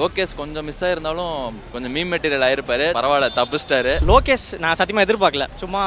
லோகேஷ் கொஞ்சம் மிஸ் ஆயிருந்தாலும் கொஞ்சம் meme material ஆயிருப்பாரு. பரவாயில்ல, தப்பிச்சிட்டாரு. லோகேஷ் நான் சத்தியமாக எதிர்பார்க்கல. சும்மா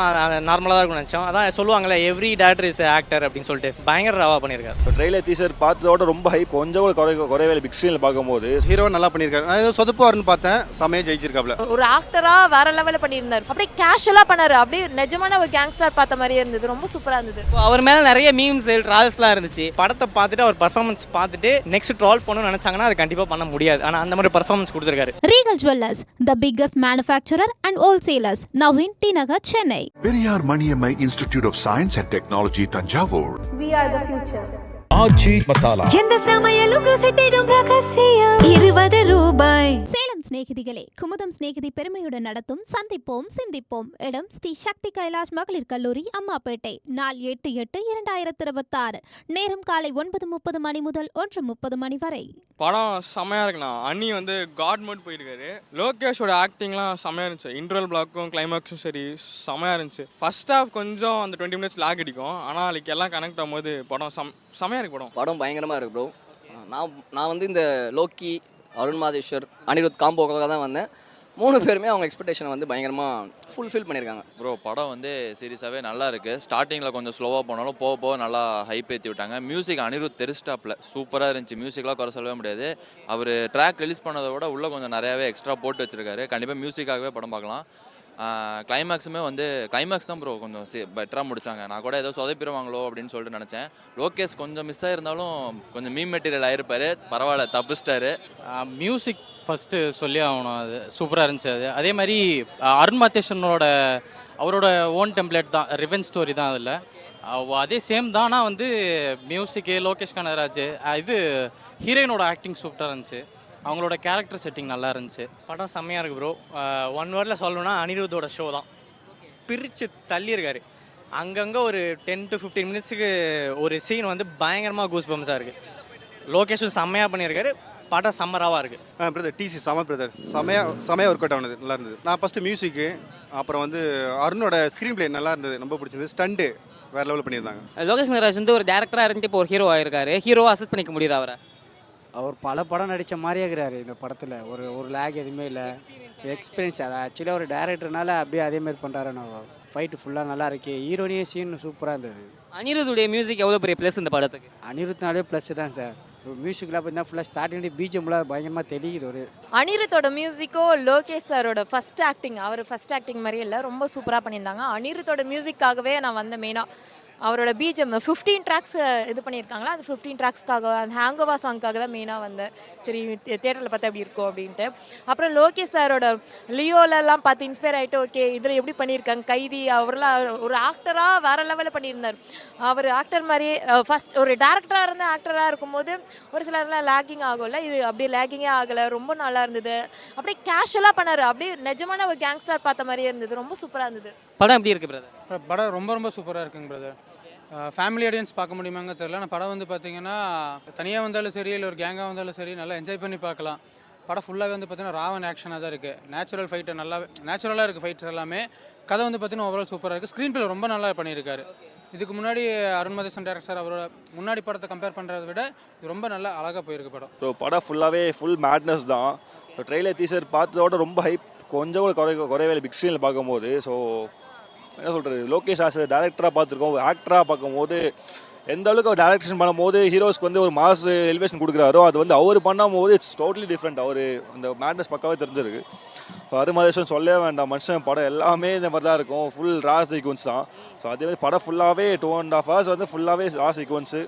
நார்மலாக தான் இருக்கும்னு நினச்சோம். அதான் சொல்லுவாங்கல்ல, எவ்ரி டேரக்டர் இஸ் ஆக்டர் அப்படின்னு சொல்லிட்டு பயங்கர ராவா பண்ணியிருக்காரு. ஸோ ட்ரெய்லர் டீசர் பார்த்ததோட ரொம்ப ஹைப், கொஞ்சம் கூட குறைவேல பிக் ஸ்க்ரீனில் பார்க்கும்போது ஹீரோ நல்லா பண்ணியிருக்காரு. நான் ஏதோ சொதப்புவார்னு பார்த்தேன், செமையாக ஜெயிச்சிருக்காப்ல. ஒரு ஆக்டரா வேற லெவலில் பண்ணியிருந்தார். அப்படியே கேஷுவலாக பண்ணாரு. அப்படியே நிஜமான ஒரு கேங்ஸ்டர் பார்த்த மாதிரியே இருந்தது. ரொம்ப சூப்பராக இருந்தது. அவர் மேலே நிறைய மீம்ஸ் ட்ராவல்ஸ்லாம் இருந்துச்சு. படத்தை பார்த்துட்டு அவர் பர்ஃபார்மன்ஸ் பார்த்துட்டு நெக்ஸ்ட் ட்ரால் பண்ணணும்னு நினச்சாங்கன்னா அது கண்டிப்பாக பண்ண முடியாது. ஆனால் அந்த மாதிரி பர்ஃபார்மன்ஸ் கொடுத்துருக்காரு. Regal Jewellers, the biggest manufacturer and wholesalers, now in T Nagar, Chennai. Periyar Maniammai Institute of Science and Technology, Tanjavur. We are the future. ஆச்சி மசாலா எந்த சமையலும் ருசி தேடும் ரகசியம் 20 ரூபாய். சேலம் சிநேகிதிகளே, குமுதம் சிநேகிதி பெருமையுடன் நடத்தும் சந்திப்போம் சிந்திப்போம். இடம் ஸ்ரீ சக்தி கைலாஷ் மகளிர் கல்லூரி, அம்மாப்பேட்டை. நாள் 8/8/2026. நேரம் காலை 9:30 மணி முதல் 1:30 மணி வரை. படம் செம்மையாக இருக்குண்ணா. அண்ணி வந்து காட் மோட் போயிருக்காரு. லோகேஷோட ஆக்டிங்லாம் செம்மையாக இருந்துச்சு. இன்ட்ரோல் பிளாக்கும் கிளைமேக்ஸும் சரி செம்மையாக இருந்துச்சு. ஃபர்ஸ்ட் ஹாஃப் கொஞ்சம் அந்த 20 மினிட்ஸ் லாக் அடிக்கும். ஆனால் அதுக்கு எல்லாம் கனெக்ட் ஆகும்போது படம் செம்மையாக இருக்கு. படம் பயங்கரமாக இருக்குது ப்ரோ. நான் வந்து இந்த லோக்கி, அருண் மாதேஸ்வர், அனிருத் காம்போக்காக தான் வந்தேன். 3 பேருமே அவங்க எக்ஸ்பெக்டேஷனை வந்து பயங்கரமாக ஃபுல்ஃபில் பண்ணியிருக்காங்க. ப்ரோ படம் வந்து சீரியஸாகவே நல்லா இருக்குது. ஸ்டார்டிங்கில் கொஞ்சம் ஸ்லோவாக போனாலும் போக போக நல்லா ஹைப் ஏற்றி விட்டாங்க. மியூசிக் அனிருத் தெரிஸ்டாப்பில் சூப்பராக இருந்துச்சு. மியூசிக்லாம் குறை சொல்லவே முடியாது. அவர் ட்ராக் ரிலீஸ் பண்ணதை விட உள்ளே கொஞ்சம் நிறையாவே எக்ஸ்ட்ரா போட்டு வச்சுருக்காரு. கண்டிப்பாக மியூசிக்காகவே படம் பார்க்கலாம். கிளைமேக்ஸுமே வந்து கிளைமேக்ஸ் தான் ப்ரோ கொஞ்சம் பெட்டராக முடித்தாங்க. நான் கூட ஏதோ சொதப்பிடுவாங்களோ அப்படின்னு சொல்லிட்டு நினச்சேன். லோகேஷ் கொஞ்சம் மிஸ் ஆயிருந்தாலும் கொஞ்சம் மீம் மெட்டீரியல் ஆயிருப்பாரு. பரவாயில்ல, தப்பிச்சிட்டாரு. மியூசிக் ஃபஸ்ட்டு சொல்லி ஆகணும், அது சூப்பராக இருந்துச்சு. அதே மாதிரி அருண் மாதேஸ்வரனோட அவரோட ஓன் டெம்ப்ளேட் தான், ரிவெஞ்ச் ஸ்டோரி தான் அதில். அதே சேம் தான். ஆனால் வந்து மியூசிக்கு லோகேஷ் கனகராஜ், இது ஹீரோயினோட ஆக்டிங் சூப்பராக இருந்துச்சு. அவங்களோட கேரக்டர் செட்டிங் நல்லா இருந்துச்சு. படம் செம்மையாக இருக்குது ப்ரோ. ஒன் வேர்டில் சொல்லணும்னா அனிருத்தோட ஷோ தான். பிரித்து தள்ளியிருக்காரு. அங்கங்கே ஒரு 10 to 15 மினிட்ஸுக்கு ஒரு சீன் வந்து பயங்கரமாக கூஸ் பம்ஸாக இருக்குது. லோகேஷும் செம்மையாக பண்ணியிருக்காரு. படம் செம்மராவாக இருக்குது. பிரதர் டிசி செம பிரதர், செமையாக ஒர்க் அவுட் ஆனது, நல்லா இருந்தது. நான் ஃபஸ்ட்டு மியூசிக்கு, அப்புறம் வந்து அருணோட ஸ்க்ரீன் பிளே நல்லா இருந்தது, ரொம்ப பிடிச்சிருந்தது. ஸ்டண்டு வேறு லெவலில் பண்ணியிருந்தாங்க. லோகேஷ் கனகராஜ் வந்து ஒரு டேரக்டராக இருந்துட்டு இப்போ ஒரு ஹீரோ ஆகிருக்காரு. ஹீரோவாக அசெப்ட் பண்ணிக்க முடியுது அவரை. அவர் பல படம் நடித்த மாதிரியே இருக்கிறாரு இந்த படத்தில். ஒரு லேக் எதுவுமே இல்லை. எக்ஸ்பீரியன்ஸ் அது ஆக்சுவலாக ஒரு டேரக்டர்னால அப்படியே அதேமாதிரி பண்ணுறாரு. நான் ஃபைட்டு ஃபுல்லாக நல்லா இருக்கு. ஹீரோனியே சீன் சூப்பராக இருந்தது. அனிருத்துடைய மியூசிக் எவ்வளோ பெரிய ப்ளஸ் இந்த படத்துக்கு? அனிருத்னாலே ப்ளஸ் தான் சார். மியூசிக்லாம் பார்த்தீங்கன்னா ஃபுல்லாக ஸ்டார்டிங்லேருந்து பிஜிஎம்லாம் பயங்கரமாக தெரியுது. ஒரு அனிருத்தோட மியூசிக்கோ லோகேஷ் சாரோட ஃபர்ஸ்ட் ஆக்டிங், அவர் ஃபர்ஸ்ட் ஆக்டிங் மாதிரியே இல்லை, ரொம்ப சூப்பராக பண்ணியிருந்தாங்க. அனிருத்தோட மியூசிக்காகவே நான் வந்த மெயினாக அவரோட பிஜிஎம் 15 ட்ராக்ஸ் இது பண்ணியிருக்காங்களா, அந்த 15 ட்ராக்ஸ்க்காக, அந்த ஹேங்கோவா சாங்க்காக தான் மெயினாக வந்தேன். சரி தியேட்டரில் பார்த்தா எப்படி இருக்கும் அப்படின்ட்டு. அப்புறம் லோகேஷ் சாரோட லியோலெல்லாம் பார்த்து இன்ஸ்பயர் ஆகிட்டு, ஓகே இதில் எப்படி பண்ணியிருக்காங்க, கைதி அவரெல்லாம் ஒரு ஆக்டராக வேறு லெவலில் பண்ணியிருந்தார். அவர் ஆக்டர் மாதிரியே ஃபஸ்ட் ஒரு டேரக்டராக இருந்த ஆக்டராக இருக்கும்போது ஒரு சிலர்லாம் லேக்கிங் ஆகும்ல, இது அப்படியே லேக்கிங்கே ஆகலை, ரொம்ப நல்லா இருந்தது. அப்படியே கேஷுவலாக பண்ணார். அப்படியே நிஜமான ஒரு கேங்ஸ்டர் பார்த்த மாதிரியே இருந்தது. ரொம்ப சூப்பராக இருந்தது. படம் எப்படி இருக்குது பிரதர்? படம் ரொம்ப சூப்பராக இருக்குங்க பிரதர். ஃபேமிலி ஆடியன்ஸ் பார்க்க முடியுமாங்க தெரியல. ஆனால் படம் வந்து பார்த்தீங்கன்னா தனியாக வந்தாலும் சரி, இல்லை ஒரு கேங்காக வந்தாலும் சரி, நல்லா என்ஜாய் பண்ணி பார்க்கலாம். படம் ஃபுல்லாகவே வந்து பார்த்தீங்கன்னா ராவன் ஆக்ஷனாக தான் இருக்குது. நேச்சுரல் ஃபைட்டு நல்லாவே நேச்சுரலாக இருக்குது. ஃபைட்ஸ் எல்லாமே. கதை வந்து பார்த்தீங்கன்னா ஓவரால் சூப்பராக இருக்குது. ஸ்க்ரீன் பிளே ரொம்ப நல்லா பண்ணியிருக்காரு. இதுக்கு முன்னாடி அருண் மாதேஸ்வரன் டேரக்டர் அவரோட முன்னாடி படத்தை கம்பேர் பண்ணுறதை விட இது ரொம்ப நல்லா அழகாக போயிருக்கு படம். ஸோ படம் ஃபுல்லாகவே ஃபுல் மேட்னஸ் தான். ஸோ ட்ரெய்லர் டீசர் பார்த்ததோட ரொம்ப ஹைப், கொஞ்சம் கூட குறைவேல பிக் ஸ்க்ரீனில் பார்க்கும்போது. ஸோ என்ன சொல்கிறது, லோகேஷ் ஆஸ் டேரக்டராக பார்த்துருக்கோம். ஆக்டராக பார்க்கும்போது எந்த அளவுக்கு அவர் டேரக்ஷன் பண்ணும்போது ஹீரோஸ்க்கு வந்து ஒரு மாஸ் எலிவேஷன் கொடுக்குறாரோ, அது வந்து அவர் பண்ணும்போது இட்ஸ் டோட்டலி டிஃப்ரெண்ட். அவர் அந்த மேட்னஸ் பக்காவே தெரிஞ்சிருக்கு. அருண் மாதேஸ்வரன் சொல்லவே வேண்டாம். மனுஷன் படம் எல்லாமே இந்த மாதிரி தான் இருக்கும். ஃபுல் ரா சீக்வன்ஸ் தான். ஸோ அதேமாதிரி படம் ஃபுல்லாகவே 2.5 hours வந்து ஃபுல்லாகவே ரா சீக்வன்ஸு.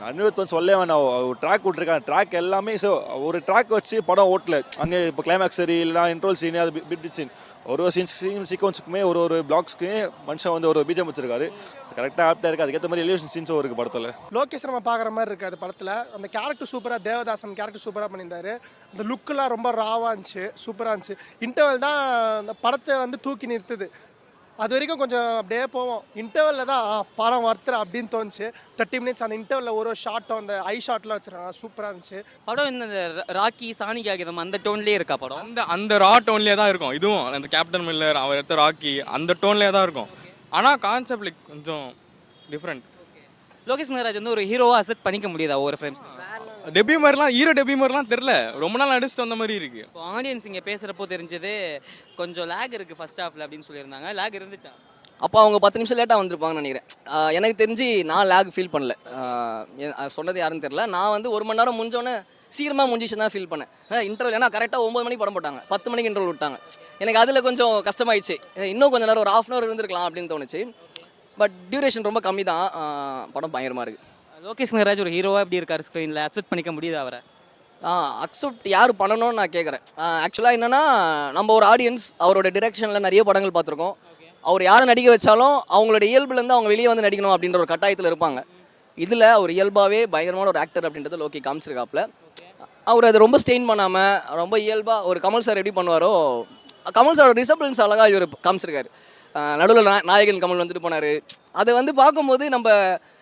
அனிருத் வந்து சொல்லவே வேண்டாம். ஒரு ட்ராக் விட்ருக்காங்க. ட்ராக் எல்லாமே ஸோ ஒரு ட்ராக் வச்சு படம் ஓட்டல. அங்கே இப்போ கிளைமேக்ஸ் சரி, இல்லைனா இன்ட்ரோல் சீன், அது பிட் சீன், ஒரு சீன் சீக்வன்ஸுக்குமே ஒரு பிளாக்ஸ்க்குமே மனுஷன் வந்து ஒரு பீஜம் வச்சிருக்காரு. கரெக்டாக ஆப்டாக இருக்குது. அதுக்கேற்ற மாதிரி எலிவேஷன் சீன்ஸும் இருக்குது படத்தில். லோகேஷ் நம்ம பார்க்குற மாதிரி இருக்குது அது படத்தில். அந்த கேரக்டர் சூப்பராக, தேவதாசன் கேரக்டர் சூப்பராக பண்ணியிருந்தாரு. அந்த லுக்கெலாம் ரொம்ப ராவாக இருந்துச்சு, சூப்பராக இருந்துச்சு. இன்டர்வல் தான் அந்த படத்தை வந்து தூக்கி நிறுத்துது. அது வரைக்கும் கொஞ்சம் அப்படியே போவோம். இன்டர்வலில் தான் படம் வர்த்துற அப்படின்னு தோணுச்சு. 30 மினிட்ஸ் அந்த இன்டர்வலில் ஒரு ஷார்ட்டும் அந்த ஐ ஷார்ட்லாம் வச்சுருக்காங்க, சூப்பராக இருந்துச்சு. படம் இந்த ராக்கி சாணிக்கு ஆகிதம் அந்த டோன்லேயே இருக்கா படம்? அந்த ரா டோன்லேயே தான் இருக்கும். இதுவும் அந்த கேப்டன் மில்லர் அவர் எடுத்த ராக்கி அந்த டோன்லேயே தான் இருக்கும். ஆனால் கான்செப்ட் லைக் கொஞ்சம் டிஃப்ரெண்ட். லோகேஷ் கனகராஜ் வந்து ஒரு ஹீரோவாக அசெப்ட் பண்ணிக்க முடியுதா ஒவ்வொரு ஃப்ரேம்ஸ்? டெபியூ மாதிரிலாம் ஹீரோ டெபியூ மாதிரிலாம் தெரில, ரொம்ப நாள் நடிச்சுட்டு வந்த மாதிரி இருக்குது. இப்போ ஆடியன்ஸ் இங்கே பேசுகிறப்போ தெரிஞ்சது கொஞ்சம் லேக் இருக்குது ஃபர்ஸ்ட் ஹாஃபில் அப்படின்னு சொல்லியிருந்தாங்க. லேக் இருந்துச்சா? அப்போ அவங்க 10 நிமிஷம் லேட்டாக வந்திருப்பாங்கன்னு நினைக்கிறேன். எனக்கு தெரிஞ்சு நான் லேக் ஃபீல் பண்ணல. சொன்னது யாருன்னு தெரியல. நான் வந்து 1 மணி நேரம் முடிஞ்சோன்னே சீக்கிரமாக முடிஞ்சிச்சு தான் ஃபீல் பண்ணேன். இன்டர்வல் ஏன்னா கரெக்டாக 9 மணிக்கு படம் போட்டாங்க, 10 மணிக்கு இன்டர்வல் விட்டாங்க. எனக்கு அதில் கொஞ்சம் கஷ்டமாயிடுச்சு. இன்னும் கொஞ்சம் நேரம் ஒரு ½ hour இருந்திருக்கலாம் அப்படின்னு தோணுச்சு. பட் டியூரேஷன் ரொம்ப கம்மி தான். படம் பயங்கரமாக இருக்குது. லோகேஷ் கனகராஜ் ஒரு ஹீரோவாக எப்படி இருக்கார் ஸ்க்ரீனில்? அக்செப்ட் பண்ணிக்க முடியுது அவரை? அக்செப்ட் யார் பண்ணணும்னு நான் கேட்குறேன். ஆக்சுவலாக என்னென்னா, நம்ம ஒரு ஆடியன்ஸ் அவரோட டிரெக்ஷனில் நிறைய படங்கள் பார்த்துருக்கோம். அவர் யாரை நடிக்க வச்சாலும் அவங்களோட இயல்புலேருந்து அவங்க வெளியே வந்து நடிக்கணும் அப்படின்ற ஒரு கட்டாயத்தில் இருப்பாங்க. இதில் அவர் இயல்பாகவே பயங்கரமான ஒரு ஆக்டர் அப்படின்றத லோகி காமிச்சிருக்காப்புல. அவர் அதை ரொம்ப ஸ்டெயின் பண்ணாமல் ரொம்ப இயல்பாக ஒரு கமல் சார் எப்படி பண்ணுவாரோ, கமல் சாரோட ரிசம்பிளன்ஸ் அழகாக இவர் காமிச்சிருக்காரு. நடுவில் நாயகன் கமல் வந்துட்டு போனார். அதை வந்து பார்க்கும்போது நம்ம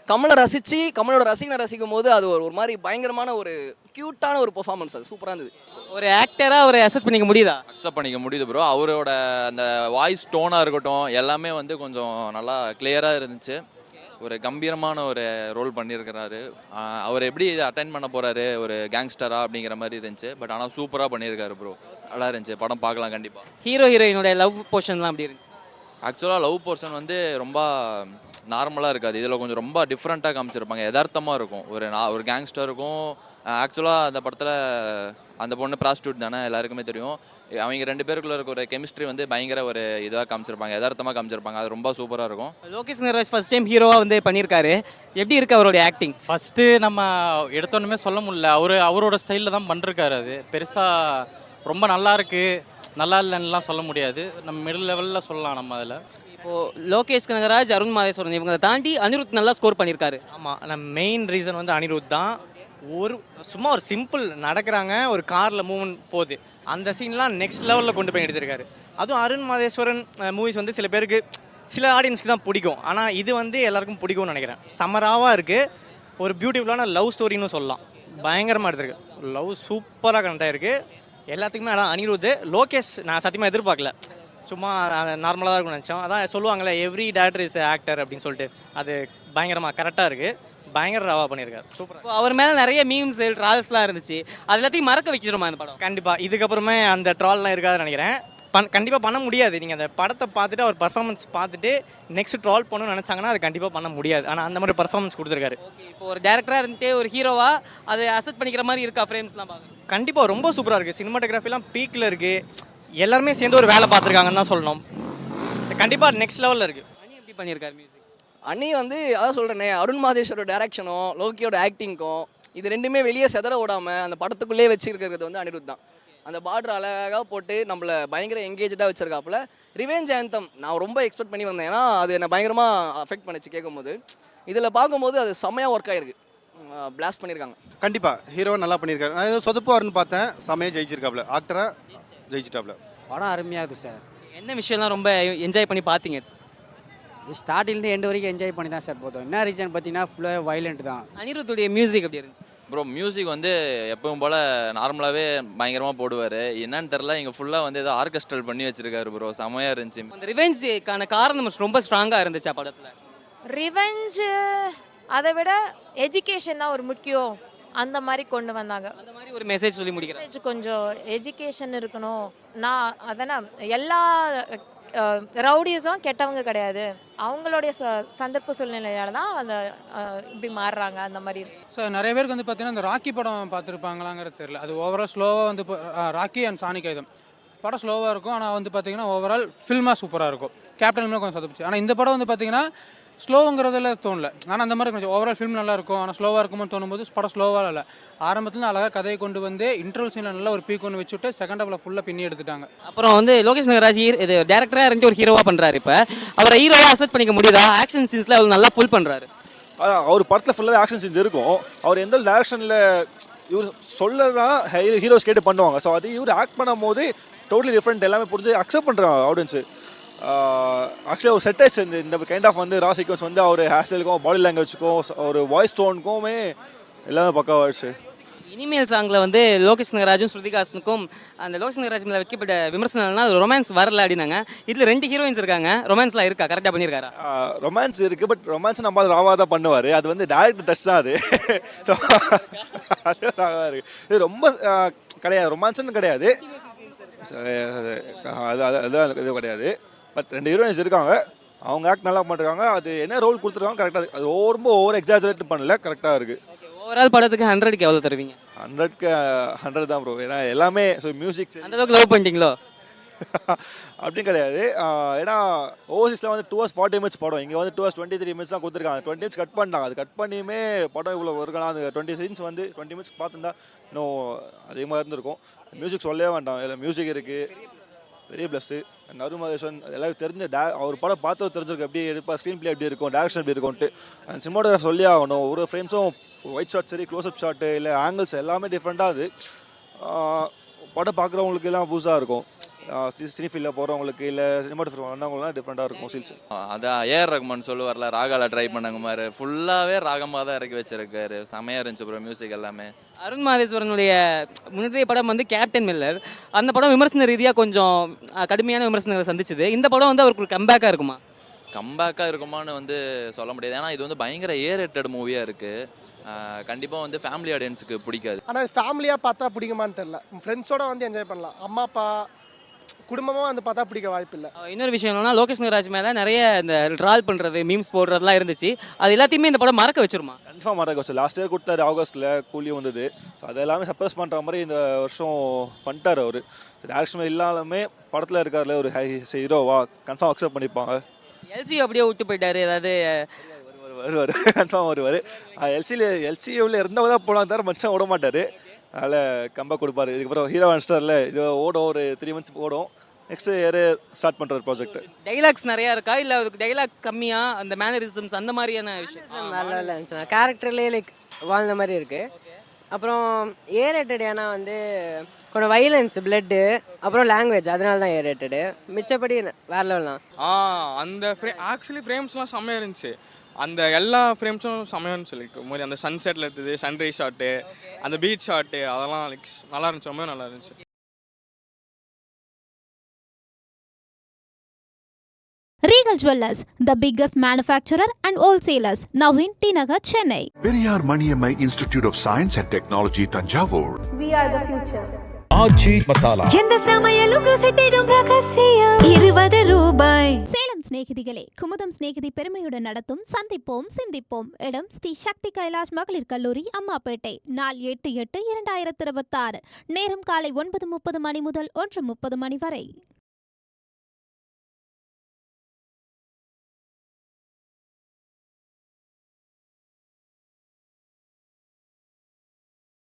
கமலை ரசித்து கமலோட ரசிகனை ரசிக்கும் போது அது ஒரு மாதிரி பயங்கரமான ஒரு க்யூட்டான ஒரு பெர்ஃபார்மன்ஸ். அது சூப்பராக இருந்தது. ஒரு ஆக்டராக அவரை அக்செப்ட் பண்ணிக்க முடியுதா? அக்செப்ட் பண்ணிக்க முடியுது ப்ரோ. அவரோட அந்த வாய்ஸ் டோனாக இருக்கட்டும் எல்லாமே வந்து கொஞ்சம் நல்லா கிளியராக இருந்துச்சு. ஒரு கம்பீரமான ஒரு ரோல் பண்ணியிருக்கிறாரு. அவர் எப்படி இதை அட்டைன் பண்ண போகிறாரு ஒரு கேங்ஸ்டரா அப்படிங்கிற மாதிரி இருந்துச்சு. பட் ஆனால் சூப்பராக பண்ணியிருக்காரு ப்ரோ. நல்லா இருந்துச்சு. படம் பார்க்கலாம் கண்டிப்பாக. ஹீரோயினோட லவ் போர்ஷன்லாம் அப்படி இருந்துச்சு? ஆக்சுவலாக லவ் போர்ஷன் வந்து ரொம்ப நார்மலாக இருக்காது. இதில் கொஞ்சம் ரொம்ப டிஃப்ரெண்ட்டாக காமிச்சிருப்பாங்க. யதார்த்தமாக இருக்கும். ஒரு கேங்ஸ்டருக்கும் ஆக்சுவலாக அந்த படத்தில் அந்த பொண்ணு ப்ராஸ்டியூட் தானே, எல்லாருக்குமே தெரியும். அவங்க 2 பேருக்குள்ள இருக்க ஒரு கெமிஸ்ட்ரி வந்து பயங்கர ஒரு இதாக காமிச்சிருப்பாங்க, யதார்த்தமாக காமிச்சிருப்பாங்க. அது ரொம்ப சூப்பராக இருக்கும். லோகேஷ் கனகராஜ் ஃபர்ஸ்ட் டைம் ஹீரோவாக வந்து பண்ணியிருக்காரு. எப்படி இருக்குது அவருடைய ஆக்டிங்? ஃபஸ்ட்டு நம்ம எடுத்தோன்னுமே சொல்ல முடியல. அவரோட ஸ்டைலில் தான் பண்ணிருக்காரு. அது பெருசாக ரொம்ப நல்லா இருக்குது நல்லா இல்லைன்னுலாம் சொல்ல முடியாது. நம்ம மிடில் லெவலில் சொல்லலாம் நம்ம அதில். இப்போது லோகேஷ் கனகராஜ், அருண் மாதேஸ்வரன் இவங்களை தாண்டி அனிருத் நல்லா ஸ்கோர் பண்ணியிருக்காரு. ஆமாம், நம்ம மெயின் ரீசன் வந்து அனிருத் தான். சும்மா ஒரு சிம்பிள் நடக்கிறாங்க, ஒரு காரில் மூவ்மெண்ட் போகுது, அந்த சீன்லாம் நெக்ஸ்ட் லெவலில் கொண்டு போய் எடுத்திருக்காரு. அதுவும் அருண் மாதேஸ்வரன் மூவிஸ் வந்து சில பேருக்கு சில ஆடியன்ஸ்க்கு தான் பிடிக்கும். ஆனால் இது வந்து எல்லாருக்கும் பிடிக்கும்னு நினைக்கிறேன். சமராவாக இருக்குது. ஒரு பியூட்டிஃபுல்லான லவ் ஸ்டோரின்னு சொல்லலாம். பயங்கரமாக எடுத்திருக்கு. லவ் சூப்பராக கனெக்ட் ஆகிருக்கு எல்லாத்துக்குமே. ஆனால் அனிருத், லோகேஷ் நான் சத்தியமாக எதிர்பார்க்கல. சும்மா நார்மலாக தான் இருக்கும்னு நினச்சோம். அதான் சொல்லுவாங்களே எவ்ரி டேரக்டர் இஸ் ஆக்டர் அப்படின்னு சொல்லிட்டு, அது பயங்கரமாக கரெக்டாக இருக்குது. பயங்கர ராவா பண்ணியிருக்காரு. சூப்பராக. அவர் மேலே நிறைய மீம்ஸ் ட்ரால்ஸ்லாம் இருந்துச்சு. அது எல்லாத்தையும் மறக்க வச்சிருமா இந்த படம்? கண்டிப்பாக இதுக்கப்புறமே அந்த ட்ரால்லாம் இருக்காதுன்னு நினைக்கிறேன். கண்டிப்பாக பண்ண முடியாது. நீங்கள் அந்த படத்தை பார்த்துட்டு அவர் பர்ஃபார்மன்ஸ் பார்த்துட்டு நெக்ஸ்ட் ட்ரால் பண்ணணும்னு நினச்சாங்கன்னா அது கண்டிப்பாக பண்ண முடியாது. ஆனால் அந்த மாதிரி பர்ஃபார்மன்ஸ் கொடுத்துருக்காரு. இப்போ ஒரு டேரக்டராக இருந்துட்டு ஒரு ஹீரோவா அதை அக்செப்ட் பண்ணிக்கிற மாதிரி இருக்கா ஃப்ரேம்ஸ்லாம் பார்க்க? கண்டிப்பாக ரொம்ப சூப்பராக இருக்குது. சினிமாட்டோகிராஃபிலாம் பீக்கில் இருக்குது. எல்லாருமே சேர்ந்து ஒரு வேலை பார்த்துருக்காங்கன்னு தான் சொல்லணும். கண்டிப்பாக நெக்ஸ்ட் லெவலில் இருக்குது. அனி எப்படி பண்ணியிருக்காரு மியூசிக்? அண்ணி வந்து அதான் சொல்கிறேனே, அருண் மாதேஸ்வரோட டைரக்ஷனும் லோக்கியோட ஆக்டிங்க்கும் இது ரெண்டுமே வெளியே செதற விடாமல் அந்த படத்துக்குள்ளே வச்சுருக்கிறது வந்து அனிருத் தான். அந்த பார்டர் அழகாக போட்டு நம்மளை பயங்கர எங்கேஜாக வச்சுருக்காப்புல. ரிவெஞ்ச் ஆந்தம் நான் ரொம்ப எக்ஸ்பெக்ட் பண்ணி வந்தேன். ஏன்னா அது என்னை பயங்கரமாக அஃபெக்ட் பண்ணிச்சு கேட்கும்போது. இதில் பார்க்கும்போது அது செம்மையாக ஒர்க் ஆகிருக்கு. பிளாஸ்ட் பண்ணியிருக்காங்க. கண்டிப்பாக ஹீரோவை நல்லா பண்ணியிருக்காரு. நான் ஏதோ சொதப்புவாருன்னு பார்த்தேன். செம்மையாக ஜெயிச்சிருக்காப்புல. ஆக்டராக ஜெயிச்சிட்டாப்புல. படம் அருமையாக இருக்குது சார். என்ன விஷயம்லாம் ரொம்ப என்ஜாய் பண்ணி பார்த்தீங்க? ஸ்டார்டிங்லேருந்து எண்டு வரைக்கும் என்ஜாய் பண்ணி தான் சார் போதும். என்ன ரீசன் பார்த்தீங்கன்னா ஃபுல்லாக வைலண்ட் தான். அனிருத்துடைய மியூசிக் எப்படி இருந்துச்சு? ப்ரோ மியூசிக் வந்து எப்பவும் போல் நார்மலாகவே பயங்கரமாக போடுவார். என்னன்னு தெரில, இங்கே ஃபுல்லாக வந்து ஏதோ ஆர்கெஸ்ட்ரல் பண்ணி வச்சிருக்காரு ப்ரோ. செமையாக இருந்துச்சு. அந்த ரிவெஞ்சுக்கான காரணம் ரொம்ப ஸ்ட்ராங்காக இருந்துச்சு படத்தில். ரிவெஞ்சு அதை விட எஜுகேஷன் தான் ஒரு முக்கியம், அந்த மாதிரி கொண்டு வந்தாங்க. அந்த மாதிரி ஒரு மெசேஜ் சொல்லி முடிக்கிறேன். கொஞ்சம் எஜுகேஷன் இருக்கணும். நான் அதனால் எல்லா ரவுடிஸும் கெட்டவங்க கிடையாது, அவங்களுடைய சந்தர்ப்ப சூழ்நிலையால தான் அந்த இப்படி மாறுறாங்க அந்த மாதிரி. ஸோ நிறைய பேருக்கு வந்து பார்த்தீங்கன்னா இந்த ராக்கி படம் பார்த்துருப்பாங்களாங்கிறது தெரியல. அது ஓவரால் ஸ்லோவாக வந்து ராக்கி அண்ட் சானிக் ஆயுதம் படம் ஸ்லோவாக இருக்கும். ஆனால் வந்து பார்த்தீங்கன்னா ஓவரால் ஃபில்மாக சூப்பராக இருக்கும். கேப்டன் கொஞ்சம் சதுப்பிச்சு. ஆனால் இந்த படம் வந்து பார்த்தீங்கன்னா ஸ்லோங்கிறதுல தோணல. ஆனால் அந்த மாதிரி கொஞ்சம் ஓவரால் ஃபில்ம் நல்லா இருக்கும். ஆனால் ஸ்லோவாக இருக்கும்போது தோணும்போது படம் ஸ்லோவாக இல்லை. ஆரம்பத்தில் அழகாக கதையை கொண்டு வந்து இன்டர்வல் சீனில் நல்லா ஒரு பீக் ஒன்று வச்சுட்டு செகண்ட் ஹாஃபில் ஃபுல்லாக பின்னி எடுத்துட்டாங்க. அப்புறம் வந்து லோகேஷ் கனகராஜ் இது டேரக்டராக இருந்து ஒரு ஹீரோவாக பண்ணுறாரு. இப்போ அவரை ஹீரோவாக அக்செப்ட் பண்ணிக்க முடியுதா? ஆக்ஷன் சீன்ஸில் அவர் நல்லா புல் பண்ணுறாரு. அவர் படத்தில் ஃபுல்லாகவே ஆக்ஷன் சீன்ஸ் இருக்கும். அவர் எந்த டைரக்ஷனில் இவர் சொல்ல தான் ஹீரோஸ் கேட்டு பண்ணுவாங்க. ஸோ அது இவர் ஆக்ட் பண்ணும் போது டோட்டலி டிஃப்ரெண்ட், எல்லாமே புரிஞ்சு அக்செப்ட் பண்ணுறாங்க ஆடியன்ஸு. ஆக்சுவலி ஒரு செட் ஆச்சு இந்த கைண்ட் ஆஃப் வந்து ரா சீக்வன்ஸ் வந்து அவர் ஹேர் ஸ்டைலுக்கும் பாடி லாங்குவேஜுக்கும் ஒரு வாய்ஸ் டோனுக்குமே எல்லாமே பக்காவாகிடுச்சு. இனிமேல் சாங்கில் வந்து லோகேஷ் கனகராஜும் ஸ்ருதிகாசனுக்கும் அந்த லோகேஷ் கனகராஜ் மேலே வைக்கப்பட்ட விமர்சனம்னா அது ரொமான்ஸ் வரல அப்படின்னாங்க. இதில் 2 ஹீரோயின்ஸ் இருக்காங்க, ரொமான்ஸ்லாம் இருக்கா? கரெக்டாக பண்ணியிருக்காரா? ரொமான்ஸ் இருக்குது, பட் ரொமான்ஸ் நம்ம அது ராவாக தான் பண்ணுவார். அது வந்து டேரக்டர் டச் தான் அது. ஸோ அது ராவாக இருக்குது. இது ரொம்ப கிடையாது, ரொமான்ஸ்னு கிடையாது, அது அதுதான் இது கிடையாது. பட் 2 ஹீரோயின்ஸ் இருக்காங்க, அவங்க ஆக்ட் நல்லா பண்ணிருக்காங்க. அது என்ன ரோல் கொடுத்துருக்காங்க கரெக்டாக, அது ரொம்ப ஓவர் எக்ஸாஜரேட் பண்ணல, கரெக்டாக இருக்குது. ஓவரால் படத்துக்கு 100க்கு எவ்வளோ தருவீங்க? 100க்கு 100 தான் ப்ரோ. ஏன்னா எல்லாமே ஸோ மியூசிக் அந்த அளவுக்கு லவ் பண்ணிட்டீங்களோ? அப்படின்னு கிடையாது. ஏன்னா ஓவர்சீஸில் வந்து 2 hours 40 minutes படம், இங்கே வந்து 2 hours 23 minutes தான் கொடுத்துருக்காங்க. 20 minutes கட் பண்ணிட்டாங்க. அது கட் பண்ணியுமே படம் இவ்வளோ இருக்கலாம். அந்த 20 scenes வந்து 20 minutes பார்த்துருந்தா இன்னும் அதிகமாக இருந்திருக்கும். மியூசிக் சொல்லவே வேண்டாம், இதில் மியூசிக் இருக்குது, பெரிய ப்ளஸ்ஸு. நருமகேஸ்வரன் எல்லாரும் தெரிஞ்ச அவர் படம் பார்த்து தெரிஞ்சிருக்கு எப்படி எடுப்பா, ஸ்க்ரீன் பிளே எப்படி இருக்கும், டேரக்ஷன் எப்படி இருக்கும்ட்டு. அந்த சினிமாட்டோகிராஃபர் சொல்லி ஆகணும். ஒரு ஃப்ரேம்ஸும் ஒயிட் ஷாட் சரி, க்ளோஸ்அப் ஷாட்டு இல்லை ஆங்கிள்ஸ் எல்லாமே டிஃப்ரெண்ட்டாக அது படம் பார்க்குறவங்களுக்கு எல்லாம் புதுசாக இருக்கும். சினி ஃபீல்டில் போகிறவங்களுக்கு இல்லை சினிமாட்டோகிராஃபர் வந்தவங்களாம் டிஃப்ரெண்ட்டாக இருக்கும் சீல்ஸ். அதான் ஏஆர் ரஹ்மான் சொல்லுவார்ல, ராகால ட்ரை பண்ணாங்க மாதிரி ஃபுல்லாகவே ராகமாக தான் இறக்கி வச்சிருக்காரு. செமையாக இருந்துச்சு ப்ரோ மியூசிக் எல்லாமே. அருண் மாதேஸ்வரனுடைய முந்தைய படம் வந்து கேப்டன் மில்லர். அந்த படம் விமர்சன ரீதியாக கொஞ்சம் கடுமையான விமர்சனங்களை சந்திச்சுது. இந்த படம் வந்து அவருக்கு கம்பேக்காக இருக்குமா? கம்பேக்காக இருக்குமான்னு வந்து சொல்ல முடியாது. ஏன்னா இது வந்து பயங்கர ஏரேட்டட் மூவியாக இருக்குது. கண்டிப்பாக வந்து ஃபேமிலி ஆடியன்ஸுக்கு பிடிக்காது. ஆனால் ஃபேமிலியாக பார்த்தா பிடிக்குமான்னு தெரில. ஃப்ரெண்ட்ஸோட வந்து என்ஜாய் பண்ணலாம், அம்மா அப்பா குடும்பமாக வந்து பார்த்தா பிடிக்க வாய்ப்பு இல்லை. இன்னொரு விஷயம் என்னன்னா, லோகேஷ் கனகராஜ் மேலே நிறைய இந்த ட்ரால் பண்ணுறது, மீம்ஸ் போடுறதுலாம் இருந்துச்சு. அது எல்லாத்தையுமே இந்த படம் மறக்க வச்சிருமா? கன்ஃபார்ம் மறக்க வச்சு. லாஸ்ட் இயர் கொடுத்தாரு ஆகஸ்ட்டில், கூலியும் வந்தது. ஸோ அது எல்லாமே சப்ரஸ் பண்ணுற மாதிரி இந்த வருஷம் பண்ணிட்டார் அவர். டேரக்ஷன் இல்லாலுமே படத்தில் இருக்கார்ல ஒரு ஹீரோவா, கன்ஃபார்ம் அக்செப்ட் பண்ணிப்பாங்க. எல்சி அப்படியே விட்டு போயிட்டாரு. ஏதாவது வருவார், கன்ஃபார்ம் வருவார். எல்சியில் இருந்தவங்க தான் போனாங்க தவிர மச்சான் விட மாட்டார். அதனால் கம்பேக் கொடுப்பாரு. இதுக்கப்புறம் ஹீரோ ஸ்டாரில் இது ஓடும், ஒரு 3 months ஓடும். நெக்ஸ்ட் இயர் ஸ்டார்ட் பண்ணுற ப்ராஜெக்ட். டைலாக்ஸ் நிறையா இருக்கா இல்லை அதுக்கு டைலாக்ஸ் கம்மியாக, அந்த மேனரிசம்ஸ் அந்த மாதிரியான விஷயம்? நல்லா இருந்துச்சு, கேரக்டர்லேயே லைக் வாழ்ந்த மாதிரி இருக்குது. அப்புறம் ஏரேட்டட் ஏன்னா வந்து கொஞ்சம் வைலன்ஸ், பிளட்டு, அப்புறம் லாங்குவேஜ், அதனால தான் ஏரேட்டடு. மிச்சப்படி வேற லெவல் தான். அந்த ஆக்சுவலி ஃப்ரேம்ஸ்லாம் செம்மையாக இருந்துச்சு. அந்த எல்லா ஃப்ரேம்ஸும் செம்மையானு சொல்லியிருக்கும் மாதிரி. அந்த சன்செட்டில் எடுத்தது, சன்ரைஸ் ஷாட்டு, அந்த பீச் ஷாட்டு, அதெல்லாம் லைக் நல்லா இருந்துச்சு, ரொம்ப நல்லா இருந்துச்சு. Regal Jewellers, the biggest manufacturer and wholesalers, now in T Nagar, Chennai. Periyar Maniammai Institute of Science and Technology, Tanjavur. We are the future. ஆச்சி மசாலா. எந்த சமையலும் ருசி தேடும் ரகசியம் 20 ரூபாய். சேலம் சிநேகிதிகளே, குமுதம் சிநேகிதி பெருமையுடன் நடத்தும் சந்திப்போம் சிந்திப்போம். இடம் ஸ்ரீ சக்தி கைலாஷ் மகளிர் கல்லூரி, அம்மாப்பேட்டை. நாள் 8/8/2026. நேரம் காலை 9:30 மணி முதல் 1:30 மணி வரை.